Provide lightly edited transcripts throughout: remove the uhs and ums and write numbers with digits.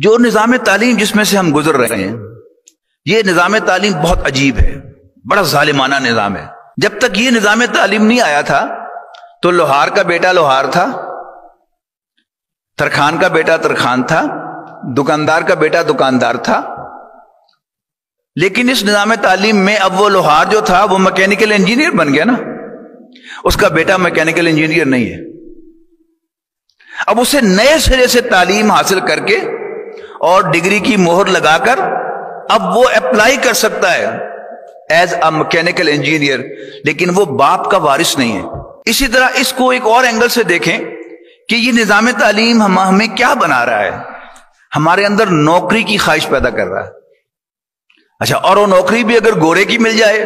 جو نظام تعلیم جس میں سے ہم گزر رہے ہیں، یہ نظام تعلیم بہت عجیب ہے، بڑا ظالمانہ نظام ہے۔ جب تک یہ نظام تعلیم نہیں آیا تھا تو لوہار کا بیٹا لوہار تھا، ترخان کا بیٹا ترخان تھا، دکاندار کا بیٹا دکاندار تھا۔ لیکن اس نظام تعلیم میں اب وہ لوہار جو تھا وہ میکینیکل انجینئر بن گیا نا، اس کا بیٹا میکینیکل انجینئر نہیں ہے۔ اب اسے نئے سرے سے تعلیم حاصل کر کے اور ڈگری کی مہر لگا کر اب وہ اپلائی کر سکتا ہے ایز اے میکینیکل انجینئر، لیکن وہ باپ کا وارث نہیں ہے۔ اسی طرح اس کو ایک اور اینگل سے دیکھیں کہ یہ نظام تعلیم ہمیں کیا بنا رہا ہے، ہمارے اندر نوکری کی خواہش پیدا کر رہا ہے۔ اچھا، اور وہ نوکری بھی اگر گورے کی مل جائے،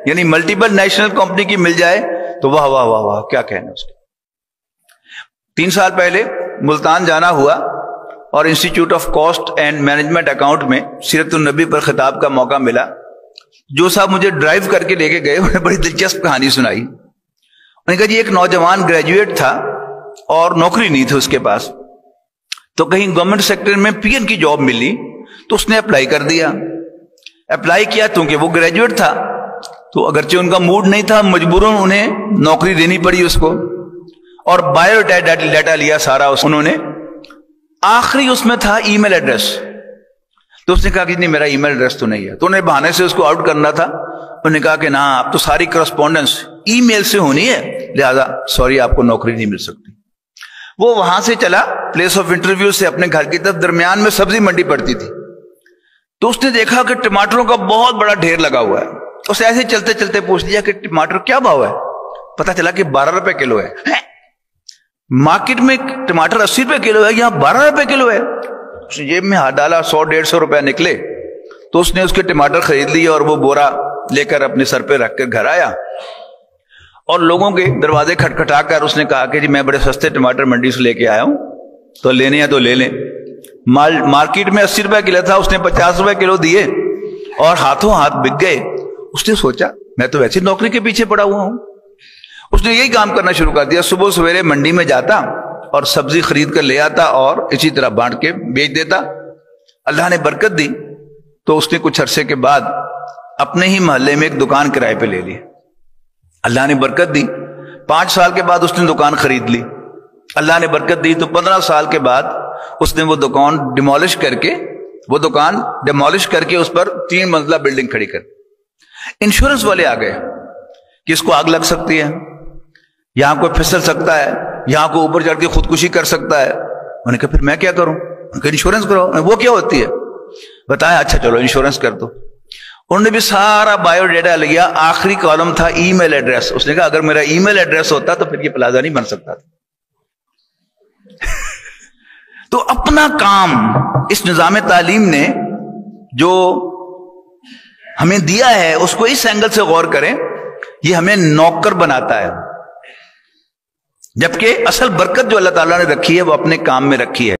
یعنی ملٹیپل نیشنل کمپنی کی مل جائے تو واہ واہ واہ واہ، کیا کہنا اس کے۔ 3 سال پہلے ملتان جانا ہوا اور institute of cost and management account میں سیرت النبی پر خطاب کا موقع ملا۔ جو صاحب مجھے ڈرائیو کر کے لے کے گئے، انہوں نے بڑی دلچسپ کہانی سنائی۔ انہوں نے کہا جی ایک نوجوان گریجویٹ تھا اور نوکری نہیں تھی اس کے پاس، تو کہیں گورنمنٹ سیکٹر میں پی این کی جاب ملی تو اس نے اپلائی کر دیا۔ اپلائی کیا کیونکہ وہ گریجویٹ تھا، تو اگرچہ ان کا موڈ نہیں تھا، مجبوراً انہیں نوکری دینی پڑی اس کو، اور بایو ڈیٹا لیا سارا انہوں نے۔ آخری اس میں تھا ای میل ایڈریس، تو اس نے کہا کہ نہیں میرا ای میل ایڈریس تو نہیں ہے، تو انہیں بہانے سے اس کو آؤٹ کرنا تھا۔ انہوں نے کہا کہ نا اب تو ساری کرسپونڈنس ای میل سے ہونی ہے، لہذا سوری آپ کو نوکری نہیں مل سکتی۔ وہ وہاں سے چلا پلیس آف انٹرویو سے اپنے گھر کی طرف، درمیان میں سبزی منڈی پڑتی تھی، تو اس نے دیکھا کہ ٹماٹروں کا بہت بڑا ڈھیر لگا ہوا ہے۔ اس ایسے چلتے چلتے پوچھ لیا کہ ٹماٹر کیا بھاؤ ہے؟ پتا چلا کہ 12 روپے کلو ہے۔ مارکیٹ میں ٹماٹر 80 روپے کلو ہے، یہاں 12 روپے کلو ہے۔ اس نے جیب میں ہاتھ ڈالا، 100-150 روپے نکلے، تو اس نے اس کے ٹماٹر خرید لیے اور وہ بورا لے کر اپنے سر پہ رکھ کر گھر آیا، اور لوگوں کے دروازے کھٹکھٹا کر اس نے کہا کہ جی میں بڑے سستے ٹماٹر منڈی سے لے کے آیا ہوں، تو لینے ہیں تو لے لیں۔ مارکیٹ میں 80 روپے کلو تھا، اس نے 50 روپے کلو دیے اور ہاتھوں ہاتھ بک گئے۔ اس نے سوچا میں تو ویسے نوکری کے پیچھے پڑا ہوا ہوں۔ اس نے یہی کام کرنا شروع کر دیا، صبح سویرے منڈی میں جاتا اور سبزی خرید کر لے آتا اور اسی طرح بانٹ کے بیچ دیتا۔ اللہ نے برکت دی تو اس نے کچھ عرصے کے بعد اپنے ہی محلے میں ایک دکان کرائے پہ لے لی۔ اللہ نے برکت دی، 5 سال کے بعد اس نے دکان خرید لی۔ اللہ نے برکت دی تو 15 سال کے بعد اس نے وہ دکان ڈیمولش کر کے اس پر 3 منزلہ بلڈنگ کھڑی کر۔ انشورنس والے آ گئے کہ اس کو آگ لگ سکتی ہے، یہاں کوئی پھسل سکتا ہے، یہاں کو اوپر چڑھ کے خودکشی کر سکتا ہے۔ انہوں نے کہا پھر میں کیا کروں؟ انہوں نے کہا انشورنس کرو۔ وہ کیا ہوتی ہے بتایا؟ اچھا چلو انشورنس کر دو۔ انہوں نے بھی سارا بایو ڈیٹا لیا، آخری کالم تھا ای میل ایڈریس۔ اس نے کہا اگر میرا ای میل ایڈریس ہوتا تو پھر یہ پلازا نہیں بن سکتا تھا۔ تو اپنا کام اس نظام تعلیم نے جو ہمیں دیا ہے اس کو اس اینگل سے غور کریں، یہ ہمیں نوکر بناتا ہے، جبکہ اصل برکت جو اللہ تعالیٰ نے رکھی ہے وہ اپنے کام میں رکھی ہے۔